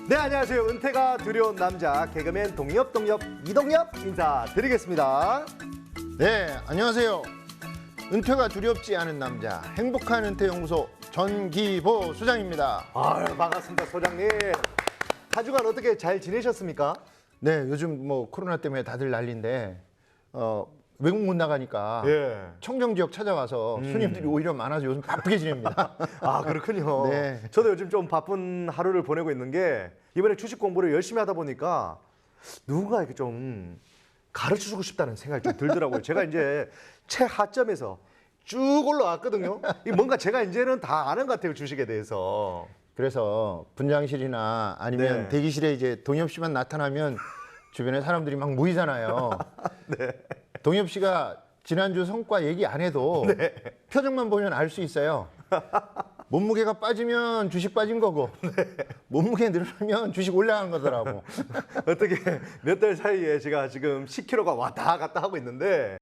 네, 안녕하세요. 은퇴가 두려운 남자 개그맨 동엽 이동엽 인사드리겠습니다. 네, 안녕하세요. 은퇴가 두렵지 않은 남자 행복한 은퇴연구소 전기보 소장입니다. 아유, 반갑습니다, 소장님. 한 주간 어떻게 잘 지내셨습니까? 네, 요즘 뭐 코로나 때문에 다들 난리인데 외국 못 나가니까 예. 청정 지역 찾아와서 손님들이 오히려 많아서 요즘 바쁘게 지냅니다. 아, 그렇군요. 네. 저도 요즘 좀 바쁜 하루를 보내고 있는 게 이번에 주식 공부를 열심히 하다 보니까 누군가 이렇게 좀 가르쳐주고 싶다는 생각이 좀 들더라고요. 제가 이제 최하점에서 쭉 올라왔거든요. 이 뭔가 제가 이제는 다 아는 것 같아요, 주식에 대해서. 그래서 분장실이나 아니면 네. 대기실에 이제 동엽 씨만 나타나면 주변에 사람들이 막 모이잖아요. 네. 동엽 씨가 지난주 성과 얘기 안 해도 네. 표정만 보면 알 수 있어요. 몸무게가 빠지면 주식 빠진 거고 몸무게 늘으면 주식 올라간 거더라고. 어떻게 몇 달 사이에 제가 지금 10kg가 왔다 갔다 하고 있는데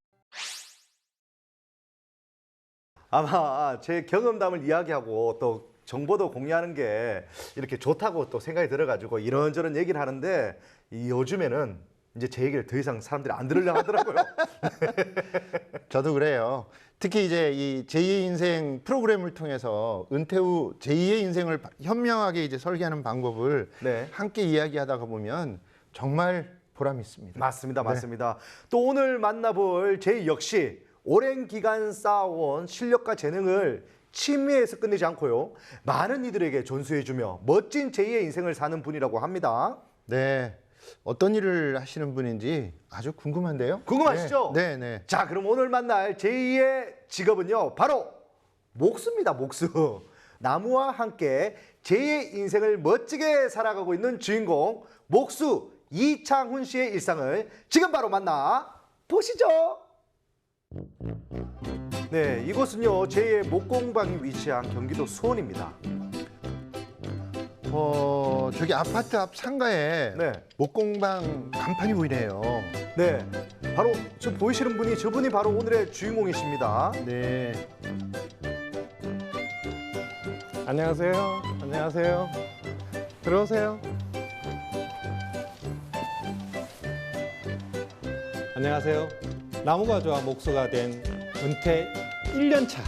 아마 제 경험담을 이야기하고 또 정보도 공유하는 게 이렇게 좋다고 또 생각이 들어가지고 이런저런 얘기를 하는데 이 요즘에는 이제 제 얘기를 더 이상 사람들이 안 들으려고 하더라고요. 저도 그래요. 특히 이제 이 제2의 인생 프로그램을 통해서 은퇴 후 제2의 인생을 현명하게 이제 설계하는 방법을 네. 함께 이야기하다가 보면 정말 보람 있습니다. 맞습니다, 맞습니다. 또 오늘 만나볼 제 역시 오랜 기간 쌓아온 실력과 재능을 취미에서 끝내지 않고요. 많은 이들에게 전수해주며 멋진 제2의 인생을 사는 분이라고 합니다. 네. 어떤 일을 하시는 분인지 아주 궁금한데요. 궁금하시죠? 네, 네. 자, 그럼 오늘 만날 제2의 직업은요, 바로 목수입니다, 목수. 나무와 함께 제2의 인생을 멋지게 살아가고 있는 주인공, 목수 이창훈 씨의 일상을 지금 바로 만나 보시죠. 네, 이곳은요, 제2의 목공방이 위치한 경기도 수원입니다. 저기 아파트 앞 상가에 네. 목공방 간판이 보이네요. 네, 바로 저 보이시는 분이 저분이 바로 오늘의 주인공이십니다. 네. 안녕하세요. 안녕하세요. 들어오세요. 안녕하세요. 나무가 좋아 목수가 된 은퇴 1년차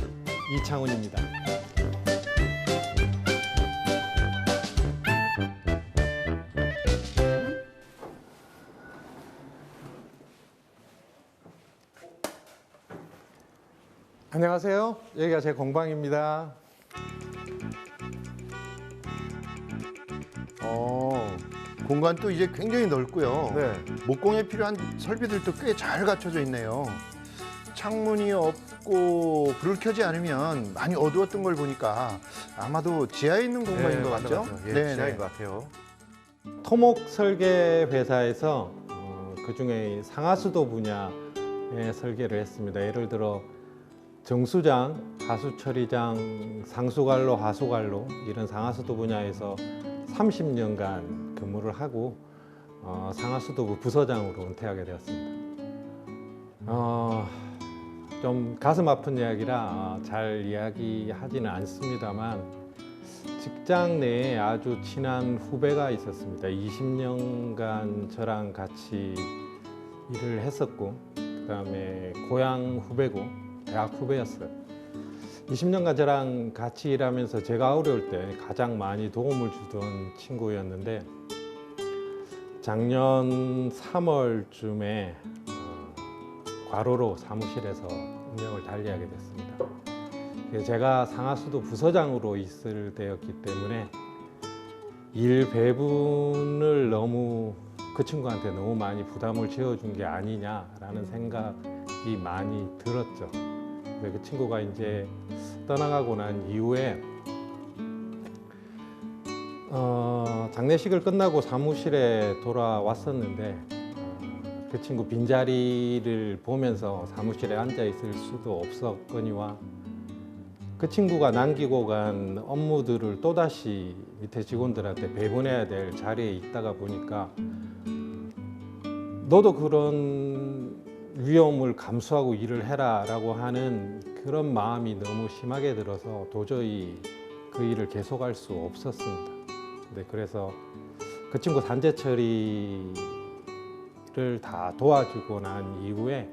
이창훈입니다. 안녕하세요. 여기가 제 공방입니다. 공간도 이제 굉장히 넓고요. 네. 목공에 필요한 설비들도 꽤 잘 갖춰져 있네요. 창문이 없고 불을 켜지 않으면 많이 어두웠던 걸 보니까 아마도 지하에 있는 공간인 것 같죠? 예, 네, 지하인 네. 것 같아요. 토목 설계 회사에서 그중에 상하수도 분야의 설계를 했습니다. 예를 들어 정수장, 하수처리장, 상수관로, 하수관로 이런 상하수도 분야에서 30년간 근무를 하고 상하수도부 부서장으로 은퇴하게 되었습니다. 좀 가슴 아픈 이야기라 잘 이야기하지는 않습니다만 직장 내에 아주 친한 후배가 있었습니다. 20년간 저랑 같이 일을 했었고 그다음에 고향 후배고 대학 후배였어요. 20년간 저랑 같이 일하면서 제가 어려울 때 가장 많이 도움을 주던 친구였는데 작년 3월쯤에 과로로 사무실에서 운명을 달리하게 됐습니다. 제가 상하수도 부서장으로 있을 때였기 때문에 일 배분을 너무 그 친구한테 너무 많이 부담을 지어준 게 아니냐라는 생각이 많이 들었죠. 그 친구가 이제 떠나가고 난 이후에 장례식을 끝나고 사무실에 돌아왔었는데 그 친구 빈자리를 보면서 사무실에 앉아 있을 수도 없었거니와 그 친구가 남기고 간 업무들을 또다시 밑에 직원들한테 배분해야 될 자리에 있다가 보니까 너도 그런 위험을 감수하고 일을 해라 라고 하는 그런 마음이 너무 심하게 들어서 도저히 그 일을 계속할 수 없었습니다. 그래서 그 친구 산재 처리를 다 도와주고 난 이후에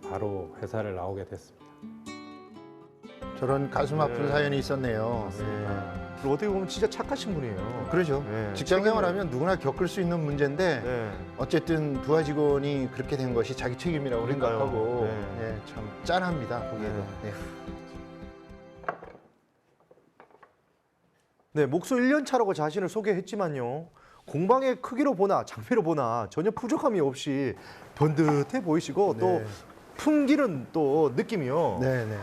바로 회사를 나오게 됐습니다. 저런 가슴 아픈 네. 사연이 있었네요. 그리고 어떻게 보면 진짜 착하신 분이에요. 그러죠. 네. 직장 생활하면 누구나 겪을 수 있는 문제인데 네. 어쨌든 부하 직원이 그렇게 된 것이 자기 책임이라고 그러니까요. 생각하고 네. 네, 참 짠합니다. 보기에도. 네. 네. 네, 목수 1년 차라고 자신을 소개했지만요. 공방의 크기로 보나 장비로 보나 전혀 부족함이 없이 번듯해 보이시고 또 네. 풍기는 또 느낌이요. 네, 네.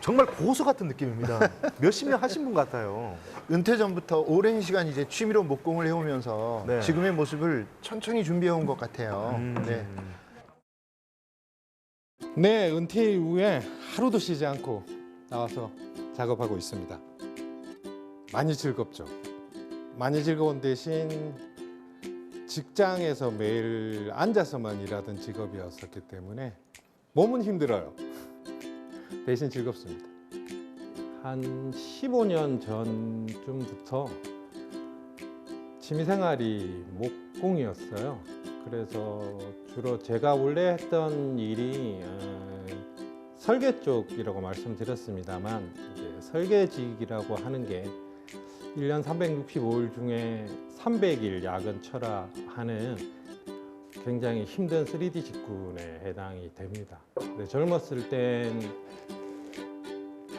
정말 고수 같은 느낌입니다. 몇십 년 하신 분 같아요. 은퇴 전부터 오랜 시간 이제 취미로 목공을 해오면서 네. 지금의 모습을 천천히 준비해온 것 같아요. 네. 네, 은퇴 이후에 하루도 쉬지 않고 나와서 작업하고 있습니다. 많이 즐겁죠. 많이 즐거운 대신 직장에서 매일 앉아서만 일하던 직업이었었기 때문에 몸은 힘들어요. 대신 즐겁습니다. 한 15년 전쯤부터 취미생활이 목공이었어요. 그래서 주로 제가 원래 했던 일이 설계 쪽이라고 말씀드렸습니다만 이제 설계직이라고 하는 게 1년 365일 중에 300일 야근 철화하는 굉장히 힘든 3D 직군에 해당이 됩니다. 근데 젊었을 땐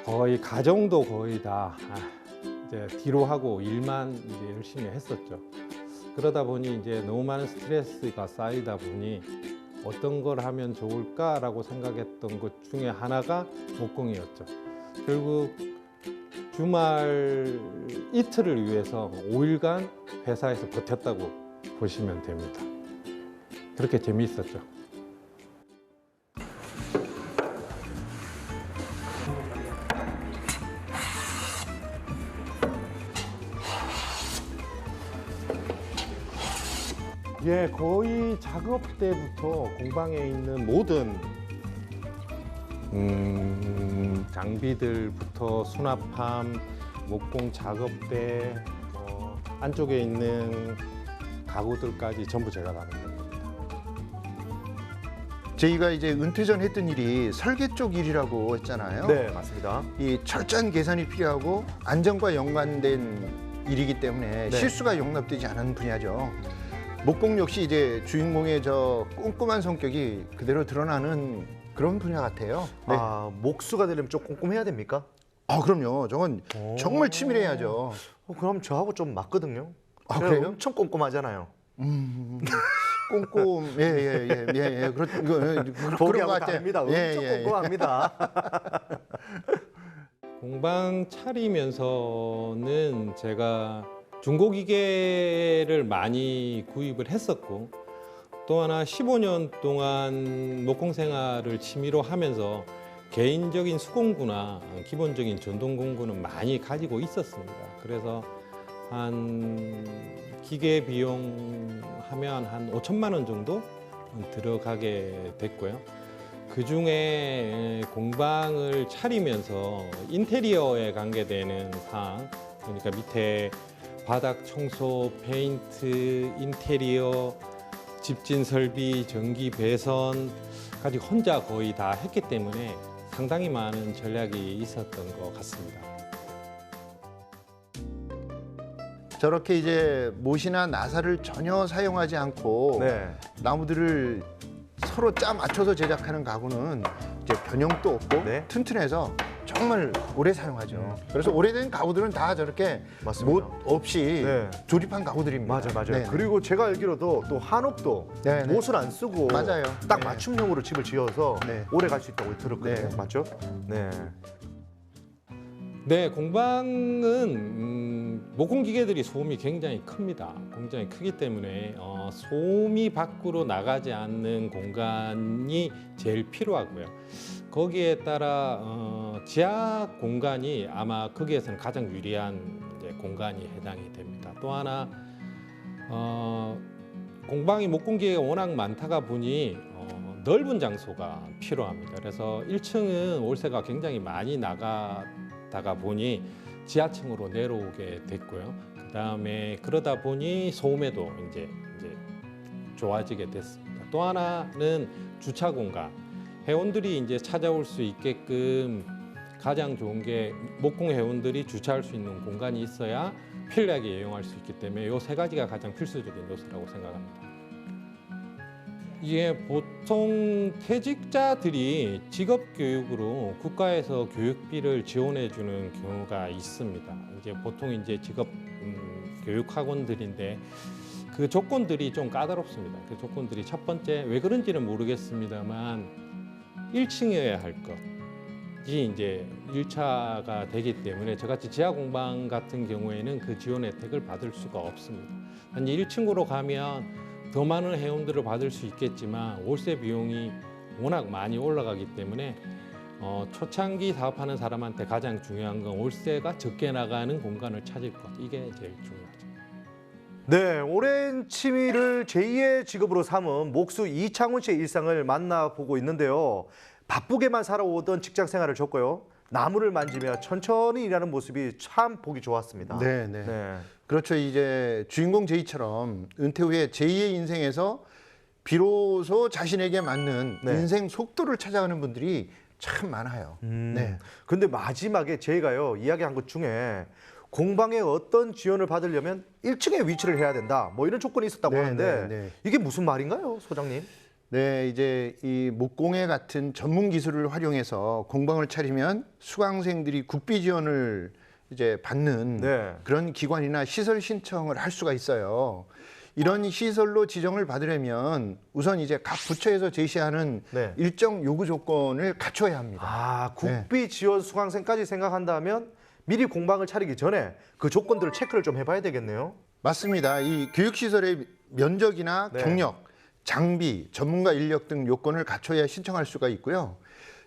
거의 가정도 거의 다 이제 뒤로 하고 일만 이제 열심히 했었죠. 그러다 보니 이제 너무 많은 스트레스가 쌓이다 보니 어떤 걸 하면 좋을까라고 생각했던 것 중에 하나가 목공이었죠. 결국 주말 이틀을 위해서 5일간 회사에서 버텼다고 보시면 됩니다. 그렇게 재미있었죠. 예, 거의 작업 때부터 공방에 있는 모든 장비들부터 수납함, 목공 작업대, 안쪽에 있는 가구들까지 전부 제가 다 만듭니다. 저희가 이제 은퇴 전 했던 일이 설계 쪽 일이라고 했잖아요. 네, 맞습니다. 이 철저한 계산이 필요하고 안전과 연관된 일이기 때문에 네. 실수가 용납되지 않은 분야죠. 목공 역시 이제 주인공의 저 꼼꼼한 성격이 그대로 드러나는 그런 분야 같아요. 네. 목수가 되려면 좀 꼼꼼해야 됩니까? 그럼요. 저건 정말 치밀해야죠. 그럼 저하고 좀 맞거든요. 아, 제가 그래요? 엄청 꼼꼼하잖아요. 꼼꼼, 예. 그런 것 보기하고 같아요. 다릅니다. 엄청 꼼꼼합니다. 공방 차리면서는 제가 중고기계를 많이 구입을 했었고 또 하나 15년 동안 목공 생활을 취미로 하면서 개인적인 수공구나 기본적인 전동 공구는 많이 가지고 있었습니다. 그래서 한 기계 비용 하면 한 5천만 원 정도 들어가게 됐고요. 그 중에 공방을 차리면서 인테리어에 관계되는 사항, 그러니까 밑에 바닥 청소, 페인트, 인테리어, 집진 설비, 전기 배선까지 혼자 거의 다 했기 때문에 상당히 많은 전략이 있었던 것 같습니다. 저렇게 이제 못이나 나사를 전혀 사용하지 않고 네. 나무들을 서로 짜 맞춰서 제작하는 가구는 이제 변형도 없고 네. 튼튼해서 정말 오래 사용하죠. 그래서 오래된 가구들은 다 저렇게 맞습니다. 못 없이 네. 조립한 가구들입니다. 맞아요. 네. 그리고 제가 알기로도 또 한옥도 네, 네. 못을 안 쓰고 맞아요. 딱 네. 맞춤형으로 집을 지어서 네. 오래 갈 수 있다고 들었거든요. 네. 맞죠? 네. 네, 공방은 목공 기계들이 소음이 굉장히 큽니다. 굉장히 크기 때문에 소음이 밖으로 나가지 않는 공간이 제일 필요하고요. 거기에 따라 지하 공간이 아마 거기에서는 가장 유리한 이제 공간이 해당이 됩니다. 또 하나 공방이 목공 기계가 워낙 많다가 보니 넓은 장소가 필요합니다. 그래서 1층은 월세가 굉장히 많이 나가다가 보니 지하층으로 내려오게 됐고요. 그다음에 그러다 보니 소음에도 이제 좋아지게 됐습니다. 또 하나는 주차 공간. 회원들이 이제 찾아올 수 있게끔 가장 좋은 게 목공 회원들이 주차할 수 있는 공간이 있어야 편리하게 이용할 수 있기 때문에 이 세 가지가 가장 필수적인 요소라고 생각합니다. 이게 보통 퇴직자들이 직업 교육으로 국가에서 교육비를 지원해 주는 경우가 있습니다. 이제 보통 이제 직업 교육 학원들인데 그 조건들이 좀 까다롭습니다. 그 조건들이 첫 번째 왜 그런지는 모르겠습니다만 1층이어야 할 것이 이제 1차가 되기 때문에 저같이 지하 공방 같은 경우에는 그 지원 혜택을 받을 수가 없습니다. 단지 1층으로 가면 더 많은 회원들을 받을 수 있겠지만 월세 비용이 워낙 많이 올라가기 때문에 초창기 사업하는 사람한테 가장 중요한 건 월세가 적게 나가는 공간을 찾을 것. 이게 제일 중요하죠. 네, 오랜 취미를 제2의 직업으로 삼은 목수 이창훈 씨의 일상을 만나보고 있는데요. 바쁘게만 살아오던 직장 생활을 줬고요. 나무를 만지며 천천히 일하는 모습이 참 보기 좋았습니다. 네, 네. 그렇죠. 이제 주인공 제이처럼 은퇴 후에 제2의 인생에서 비로소 자신에게 맞는 네. 인생 속도를 찾아가는 분들이 참 많아요. 네. 근데 마지막에 제가요 이야기한 것 중에 공방에 어떤 지원을 받으려면 1층에 위치를 해야 된다. 뭐 이런 조건이 있었다고 네, 하는데 네, 네. 이게 무슨 말인가요, 소장님? 네, 이제 이 목공예 같은 전문 기술을 활용해서 공방을 차리면 수강생들이 국비 지원을 이제 받는 네. 그런 기관이나 시설 신청을 할 수가 있어요. 이런 시설로 지정을 받으려면 우선 이제 각 부처에서 제시하는 네. 일정 요구 조건을 갖춰야 합니다. 아, 국비 지원 수강생까지 생각한다면 미리 공방을 차리기 전에 그 조건들을 체크를 좀 해봐야 되겠네요. 맞습니다. 이 교육시설의 면적이나 네. 경력, 장비, 전문가 인력 등 요건을 갖춰야 신청할 수가 있고요.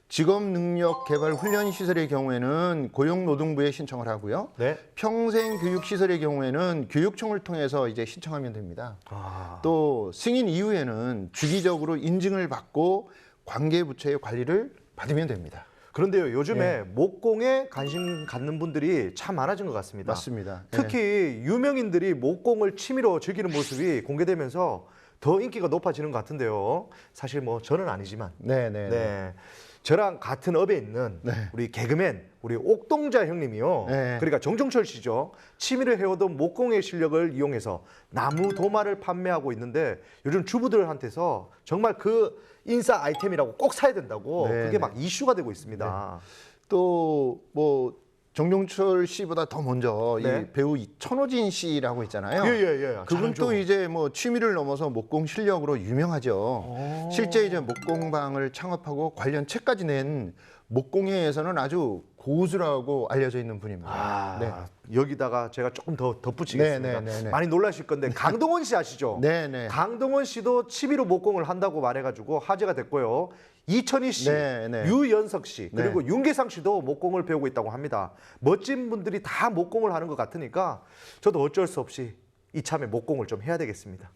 직업능력개발훈련시설의 경우에는 고용노동부에 신청을 하고요. 네. 평생교육시설의 경우에는 교육청을 통해서 이제 신청하면 됩니다. 아, 또 승인 이후에는 주기적으로 인증을 받고 관계부처의 관리를 받으면 됩니다. 그런데요, 요즘에 목공에 관심 갖는 분들이 참 많아진 것 같습니다. 맞습니다. 특히 유명인들이 목공을 취미로 즐기는 모습이 공개되면서 더 인기가 높아지는 것 같은데요. 사실 뭐 저는 아니지만 네, 네, 네. 네. 저랑 같은 업에 있는 우리 개그맨, 우리 옥동자 형님이요. 네. 그러니까 정종철 씨죠. 취미를 해오던 목공의 실력을 이용해서 나무 도마를 판매하고 있는데 요즘 주부들한테서 정말 그 인싸 아이템이라고 꼭 사야 된다고 네, 그게 네. 막 이슈가 되고 있습니다. 또 뭐 정종철 씨보다 더 먼저 네. 이 배우 천호진 씨라고 있잖아요. 예. 그분 또 이제 뭐 취미를 넘어서 목공 실력으로 유명하죠. 오. 실제 이제 목공방을 창업하고 관련 책까지 낸 목공예에서는 아주 고수라고 알려져 있는 분입니다. 아, 네. 여기다가 제가 조금 더 덧붙이겠습니다. 네. 많이 놀라실 건데 강동원 씨 아시죠? 네. 강동원 씨도 취미로 목공을 한다고 말해가지고 화제가 됐고요. 이천희 씨, 네. 유연석 씨, 그리고 네. 윤계상 씨도 목공을 배우고 있다고 합니다. 멋진 분들이 다 목공을 하는 것 같으니까 저도 어쩔 수 없이 이참에 목공을 좀 해야 되겠습니다.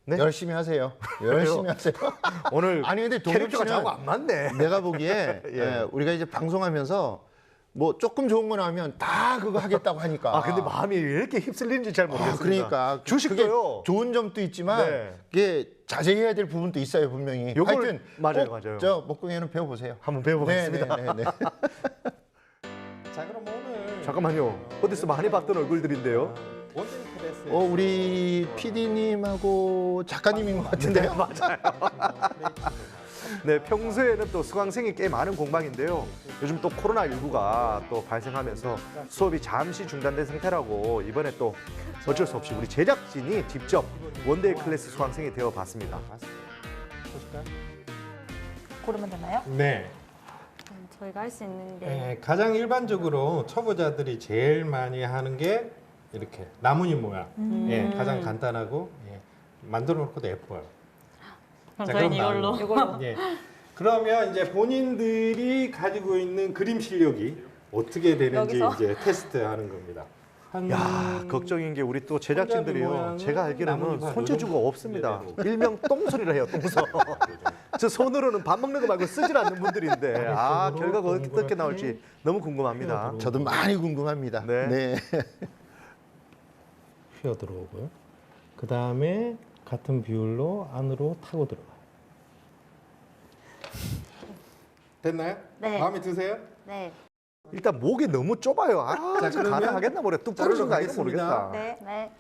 네? 열심히 하세요. 열심히 하세요. 오늘 아니 근데 동엽 캐릭터가 씨는 자꾸 안 맞네. 내가 보기에 예. 우리가 이제 방송하면서 뭐 조금 좋은 거 나오면 다 그거 하겠다고 하니까. 아 근데 마음이 왜 이렇게 휩쓸리는지 잘 모르겠습니다. 그러니까 주식도요. 그게 좋은 점도 있지만 네. 이게 자제해야 될 부분도 있어요 분명히. 요걸- 하여튼 맞아요, 꼭 맞아요. 저 목공예는 배워보세요. 한번 배워보겠습니다. 네. 자, 그럼 오늘 잠깐만요. 어디서 많이 봤던 얼굴들인데요. 원데이 클래스 우리 PD님하고 작가님인 것 같은데요. 맞아요. 네, 평소에는 또 수강생이 꽤 많은 공방인데요. 요즘 또 코로나19가 또 발생하면서 수업이 잠시 중단된 상태라고 이번에 또 어쩔 수 없이 우리 제작진이 직접 원데이 클래스 수강생이 되어 봤습니다. 보실까요? 고르면 되나요? 네. 저희가 할 수 있는 게 네, 가장 일반적으로 초보자들이 제일 많이 하는 게 이렇게 나뭇잎 모양. 예, 가장 간단하고 만들어 놓고도 예뻐요. 그럼 자, 저희는 그럼 이걸로. 이걸로. 예. 그러면 이제 본인들이 가지고 있는 그림 실력이 어떻게 되는지 여기서? 이제 테스트하는 겁니다. 야, 걱정인 게 우리 또 제작진들이요. 모양은 제가 알기로는 나뭇잎 손재주가 요정- 없습니다. 네, 일명 똥손이라 해요, 똥손. 저 손으로는 밥 먹는 거 말고 쓰질 않는 분들인데 아, 결과가 어떻게 나올지 너무 궁금합니다. 저도 많이 궁금합니다. 네. 휘어 들어오고요. 그 다음에 같은 비율로 안으로 타고 들어가요. 됐나요? 네. 마음에 드세요? 네. 일단 목이 너무 좁아요. 아, 자, 저 그러면 가능하겠나 모르겠다. 뚝 자르러 떨어진다 이거 가겠습니다. 모르겠다. 네. 네.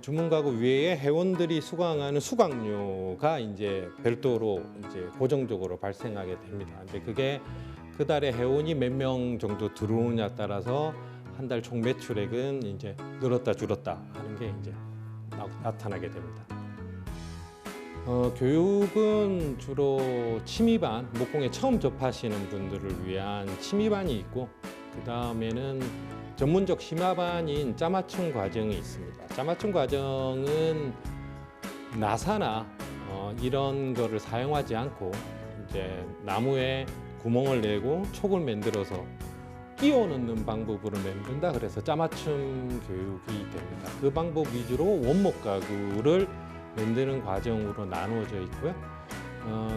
주문 가구 외에 회원들이 수강하는 수강료가 이제 별도로 이제 고정적으로 발생하게 됩니다. 근데 그게 그 달에 회원이 몇 명 정도 들어오느냐 따라서 한 달 총 매출액은 이제 늘었다 줄었다 하는 게 이제 나타나게 됩니다. 교육은 주로 취미반, 목공에 처음 접하시는 분들을 위한 취미반이 있고 그 다음에는 전문적 심화반인 짜맞춤 과정이 있습니다. 짜맞춤 과정은 나사나 이런 거를 사용하지 않고 이제 나무에 구멍을 내고 촉을 만들어서 끼워 넣는 방법으로 만든다. 그래서 짜맞춤 교육이 됩니다. 그 방법 위주로 원목 가구를 만드는 과정으로 나누어져 있고요.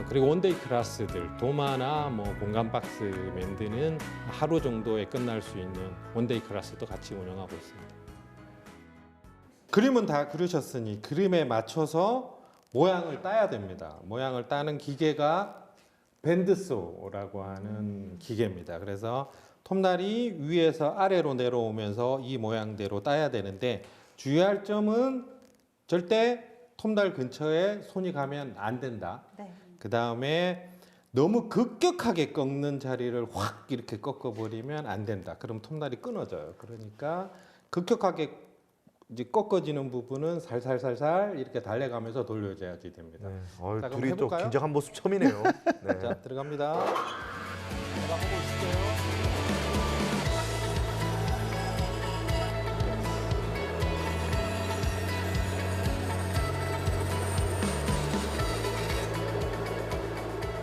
그리고 원데이 클래스들, 도마나 뭐 공간 박스 만드는 하루 정도에 끝날 수 있는 원데이 클래스도 같이 운영하고 있습니다. 그림은 다 그리셨으니 그림에 맞춰서 모양을 따야 됩니다. 모양을 따는 기계가 밴드소라고 하는 기계입니다. 그래서 톱날이 위에서 아래로 내려오면서 이 모양대로 따야 되는데 주의할 점은 절대 톱날 근처에 손이 가면 안 된다. 네. 그 다음에 너무 급격하게 꺾는 자리를 확 이렇게 꺾어버리면 안 된다. 그럼 톱날이 끊어져요. 그러니까 급격하게 이제 꺾어지는 부분은 살살살살 이렇게 달래가면서 돌려줘야지 됩니다. 네. 자, 그럼 둘이 또 해볼까요? 긴장한 모습 처음이네요. 네. 자, 들어갑니다. 제가 보고 있을게요.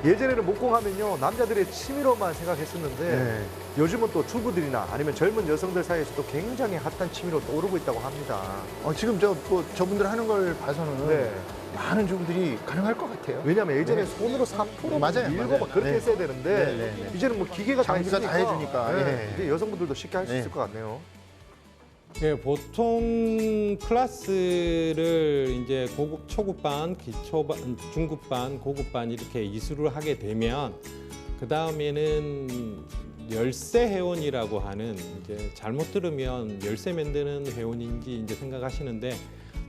예전에는 목공하면요 남자들의 취미로만 생각했었는데 네. 요즘은 또 주부들이나 아니면 젊은 여성들 사이에서도 굉장히 핫한 취미로 떠오르고 있다고 합니다. 지금 저분들 하는 걸 봐서는 네. 많은 주부들이 가능할 것 같아요. 왜냐하면 예전에 네. 손으로 3%만 맞아요, 밀고 맞아요. 막 그렇게 네. 했어야 되는데 네, 네, 네. 이제는 뭐 기계가 다 장비가 다 해주니까, 해주니까, 네. 예. 이제 여성분들도 쉽게 할 수 네. 있을 것 같네요. 네, 보통 클래스를 이제 고급 초급반, 기초반, 중급반, 고급반 이렇게 이수를 하게 되면 그 다음에는 열쇠 회원이라고 하는 이제 잘못 들으면 열쇠 만드는 회원인지 이제 생각하시는데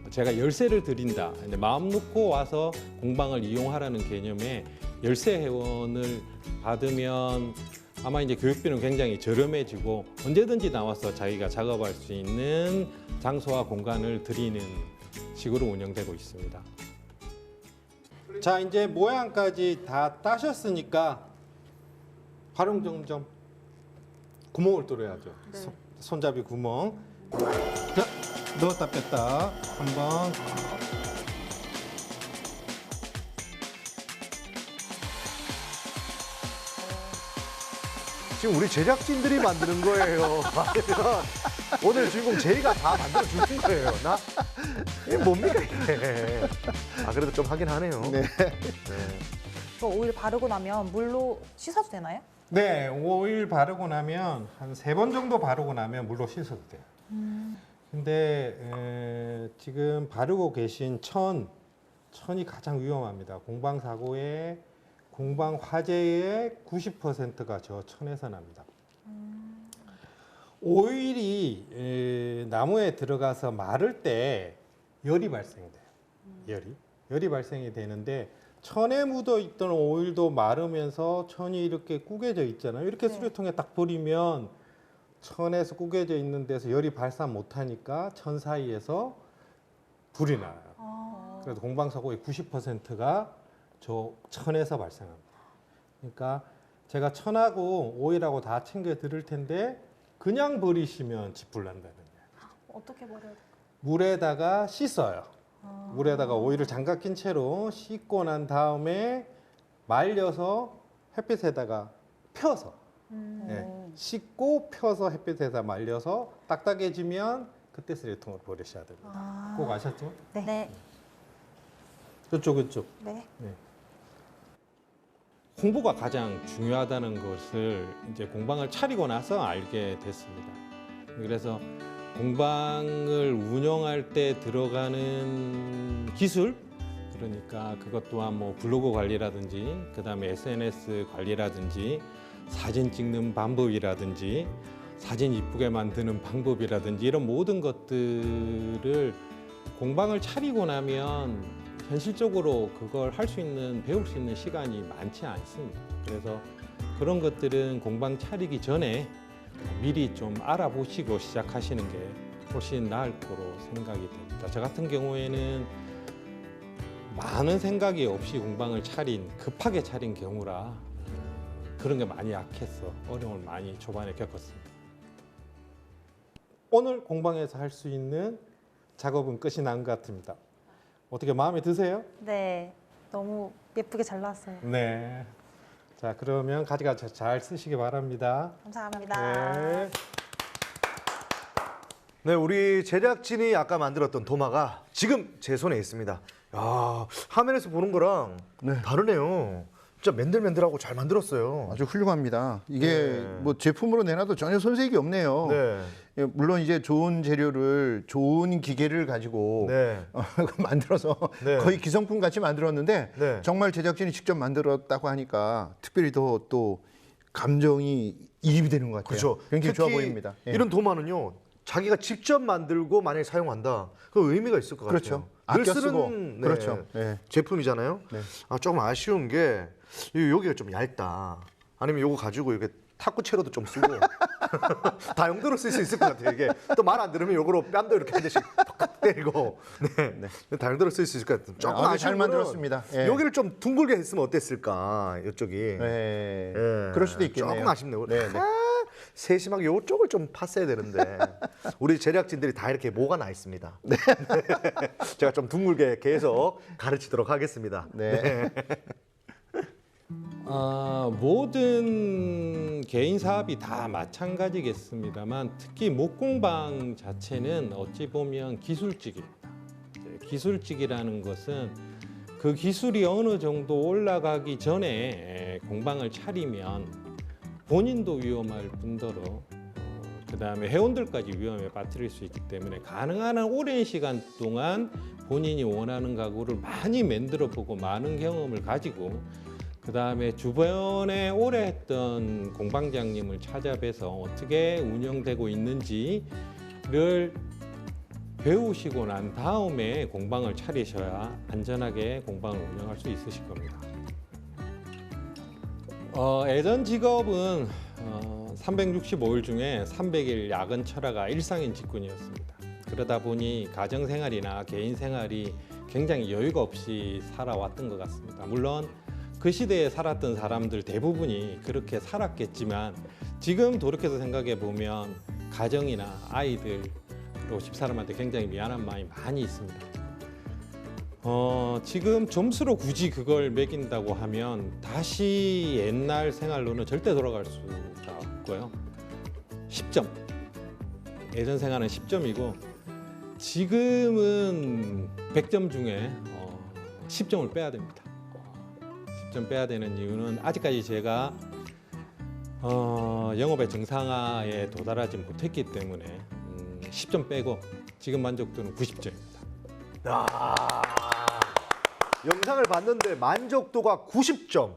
제가 열쇠를 드린다. 근데 마음 놓고 와서 공방을 이용하라는 개념에 열쇠 회원을 받으면 아마 이제 교육비는 굉장히 저렴해지고 언제든지 나와서 자기가 작업할 수 있는 장소와 공간을 드리는 식으로 운영되고 있습니다. 자, 이제 모양까지 다 따셨으니까 발용 점점 구멍을 뚫어야죠. 네. 손잡이 구멍. 자, 넣었다 뺐다 한번. 지금 우리 제작진들이 만드는 거예요. 아니면 오늘 주인공 제이가 다 만들어 주는 거예요. 이게 뭡니까 이게? 그래도 좀 하긴 하네요. 네. 그 오일 바르고 나면 물로 씻어도 되나요? 네, 오일 바르고 나면 한 3번 정도 바르고 나면 물로 씻어도 돼요. 근데 지금 바르고 계신 천이 가장 위험합니다. 공방 사고에 공방 화재의 90%가 저 천에서 납니다. 오일이 나무에 들어가서 마를 때 열이 발생돼요. 열이 발생이 되는데 천에 묻어 있던 오일도 마르면서 천이 이렇게 구겨져 있잖아요. 이렇게 네. 수레통에 딱 버리면 천에서 구겨져 있는 데서 열이 발산 못하니까 천 사이에서 불이 나요. 그래서 공방 사고의 90%가 저 천에서 발생합니다. 그러니까 제가 천하고 오일하고 다 챙겨 드릴 텐데 그냥 버리시면 지풀 난다는 거예요. 어떻게 버려야 될까요? 물에다가 씻어요. 물에다가 오일을 장갑 낀 채로 씻고 난 다음에 말려서 햇빛에다가 펴서 씻고 펴서 햇빛에다 말려서 딱딱해지면 그때 쓰레기통으로 버리셔야 됩니다. 꼭 아셨죠? 네. 이쪽. 네. 홍보가 가장 중요하다는 것을 이제 공방을 차리고 나서 알게 됐습니다. 그래서 공방을 운영할 때 들어가는 기술, 그러니까 그것 또한 뭐 블로그 관리라든지 그다음에 SNS 관리라든지 사진 찍는 방법이라든지 사진 이쁘게 만드는 방법이라든지 이런 모든 것들을 공방을 차리고 나면 현실적으로 그걸 할 수 있는 배울 수 있는 시간이 많지 않습니다. 그래서 그런 것들은 공방 차리기 전에 미리 좀 알아보시고 시작하시는 게 훨씬 나을 거로 생각이 됩니다. 저 같은 경우에는 많은 생각이 없이 공방을 급하게 차린 경우라 그런 게 많이 약해서 어려움을 많이 초반에 겪었습니다. 오늘 공방에서 할 수 있는 작업은 끝이 난 것 같습니다. 어떻게 마음에 드세요? 네, 너무 예쁘게 잘 나왔어요. 네. 자, 그러면 가지가지 잘 쓰시기 바랍니다. 감사합니다. 네. 네, 우리 제작진이 아까 만들었던 도마가 지금 제 손에 있습니다. 야, 화면에서 보는 거랑 네. 다르네요. 진짜 맨들맨들하고 잘 만들었어요. 아주 훌륭합니다. 이게 네. 뭐 제품으로 내놔도 전혀 손색이 없네요. 네, 예, 물론 이제 좋은 재료를 좋은 기계를 가지고 네, 만들어서 네. 거의 기성품 같이 만들었는데 네. 정말 제작진이 직접 만들었다고 하니까 특별히 더 또 감정이 이입이 되는 것 같아요. 그렇죠. 굉장히 좋아 특히 보입니다. 예. 이런 도마는요, 자기가 직접 만들고 만약에 사용한다, 그 의미가 있을 것 그렇죠. 같아요. 늘 아껴 쓰고. 쓰는 그렇죠. 네. 제품이잖아요. 네. 아, 조금 아쉬운 게 여기가 좀 얇다. 아니면 요거 가지고 이렇게 탁구채로도 좀 쓰고 다용도로 쓸 수 있을 것 같아요. 이게 또 말 안 들으면 요거로 뺨도 이렇게 한 대씩 팍팍 때리고 네. 다용도로 쓸 수 있을 것 같아요. 조금 아주 아쉬운 잘 거는 만들었습니다. 예. 여기를 좀 둥글게 했으면 어땠을까, 이쪽이. 네. 예. 그럴 수도 있겠네요. 조금 아쉽네요. 네, 네. 세심하게 이쪽을 좀 팠어야 되는데 우리 제작진들이 다 이렇게 뭐가 나 있습니다. 네. 제가 좀 둥글게 계속 가르치도록 하겠습니다. 네. 모든 개인 사업이 다 마찬가지겠습니다만 특히 목공방 자체는 어찌 보면 기술직입니다. 기술직이라는 것은 그 기술이 어느 정도 올라가기 전에 공방을 차리면 본인도 위험할 뿐더러 그다음에 회원들까지 위험에 빠뜨릴 수 있기 때문에 가능한 한 오랜 시간 동안 본인이 원하는 가구를 많이 만들어 보고 많은 경험을 가지고 그다음에 주변에 오래 했던 공방장님을 찾아뵈서 어떻게 운영되고 있는지를 배우시고 난 다음에 공방을 차리셔야 안전하게 공방을 운영할 수 있으실 겁니다. 예전 직업은 365일 중에 300일 야근 철야가 일상인 직군이었습니다. 그러다 보니 가정생활이나 개인생활이 굉장히 여유가 없이 살아왔던 것 같습니다. 물론 그 시대에 살았던 사람들 대부분이 그렇게 살았겠지만 지금 돌이켜서 생각해 보면 가정이나 아이들 그리고 집사람한테 굉장히 미안한 마음이 많이 있습니다. 지금 점수로 굳이 그걸 매긴다고 하면 다시 옛날 생활로는 절대 돌아갈 수가 없고요. 10점. 예전 생활은 10점이고 지금은 100점 중에 10점을 빼야 됩니다. 10점 빼야 되는 이유는 아직까지 제가 영업의 정상화에 도달하지 못했기 때문에 10점 빼고 지금 만족도는 90점입니다. 영상을 봤는데 만족도가 90점.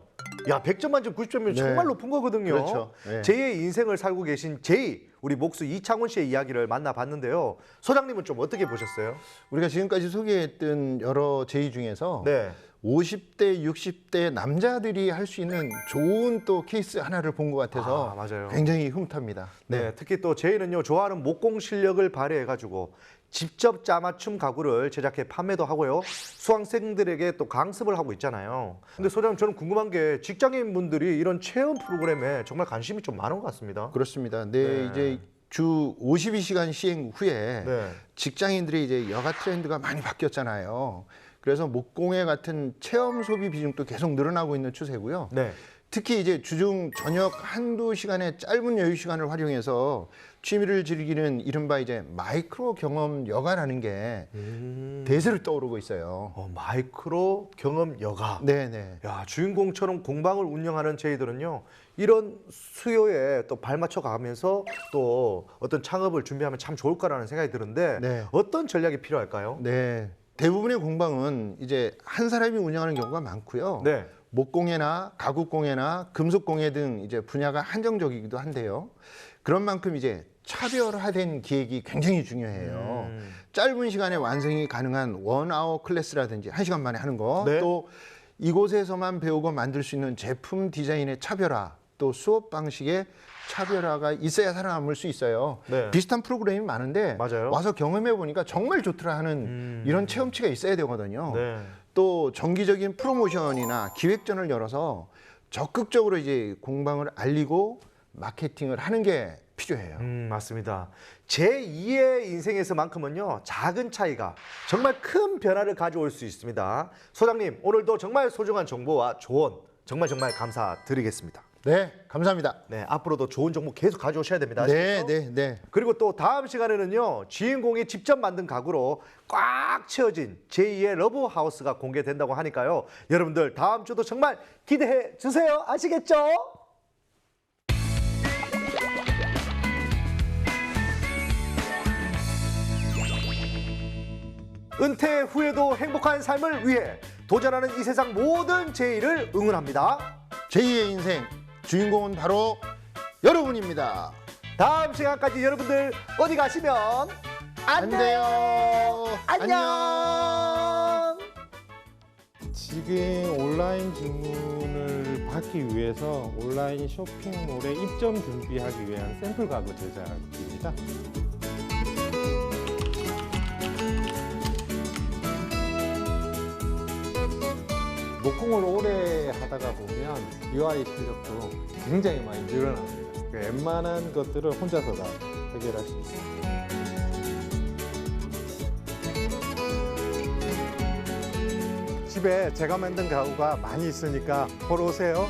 야, 100점 만점 90점이면 네. 정말 높은 거거든요. 그렇죠. 네. 제2의 인생을 살고 계신 제이, 우리 목수 이창훈 씨의 이야기를 만나봤는데요. 소장님은 좀 어떻게 보셨어요? 우리가 지금까지 소개했던 여러 제의 중에서 네. 50대, 60대 남자들이 할 수 있는 좋은 또 케이스 하나를 본 것 같아서 맞아요. 굉장히 흐뭇합니다. 네, 특히 또 제이는요, 좋아하는 목공 실력을 발휘해가지고 직접 짜맞춤 가구를 제작해 판매도 하고요. 수강생들에게 또 강습을 하고 있잖아요. 근데 소장님, 저는 궁금한 게 직장인 분들이 이런 체험 프로그램에 정말 관심이 좀 많은 것 같습니다. 그렇습니다. 네. 이제 주 52시간 시행 후에 네. 직장인들이 이제 여가 트렌드가 많이 바뀌었잖아요. 그래서 목공회 같은 체험 소비 비중도 계속 늘어나고 있는 추세고요. 네. 특히 이제 주중 저녁 한두 시간의 짧은 여유 시간을 활용해서 취미를 즐기는 이른바 이제 마이크로 경험 여가라는 게 대세를 떠오르고 있어요. 마이크로 경험 여가. 네네. 야, 주인공처럼 공방을 운영하는 저희들은요, 이런 수요에 또 발맞춰 가면서 또 어떤 창업을 준비하면 참 좋을 거라는 생각이 드는데 네. 어떤 전략이 필요할까요? 네. 대부분의 공방은 이제 한 사람이 운영하는 경우가 많고요. 네. 목공예나 가구공예나 금속공예 등 이제 분야가 한정적이기도 한데요. 그런 만큼 이제 차별화된 기획이 굉장히 중요해요. 짧은 시간에 완성이 가능한 원아워 클래스라든지 1시간 만에 하는 거, 네. 또 이곳에서만 배우고 만들 수 있는 제품 디자인의 차별화, 또 수업 방식의 차별화가 있어야 살아남을 수 있어요. 네. 비슷한 프로그램이 많은데 맞아요. 와서 경험해 보니까 정말 좋더라 하는 이런 체험치가 있어야 되거든요. 네. 또 정기적인 프로모션이나 기획전을 열어서 적극적으로 이제 공방을 알리고 마케팅을 하는 게 필요해요. 맞습니다. 제2의 인생에서만큼은요, 작은 차이가 정말 큰 변화를 가져올 수 있습니다. 소장님, 오늘도 정말 소중한 정보와 조언 정말 감사드리겠습니다. 네, 감사합니다. 네, 앞으로도 좋은 정보 계속 가져오셔야 됩니다. 네, 아시겠죠? 네, 네. 그리고 또 다음 시간에는요, 주인공이 직접 만든 가구로 꽉 채워진 제2의 러브하우스가 공개된다고 하니까요, 여러분들 다음 주도 정말 기대해 주세요. 아시겠죠? 은퇴 후에도 행복한 삶을 위해 도전하는 이 세상 모든 제2를 응원합니다. 제2의 인생 주인공은 바로 여러분입니다. 다음 시간까지 여러분들 어디 가시면 안 돼요. 안녕. 지금 온라인 주문을 받기 위해서 온라인 쇼핑몰에 입점 준비하기 위한 샘플 가구 제작입니다. 목공을 오래 하다가 보면 DIY 실력도 굉장히 많이 늘어납니다. 웬만한 것들을 혼자서 다 해결할 수 있습니다. 집에 제가 만든 가구가 많이 있으니까 보러 오세요.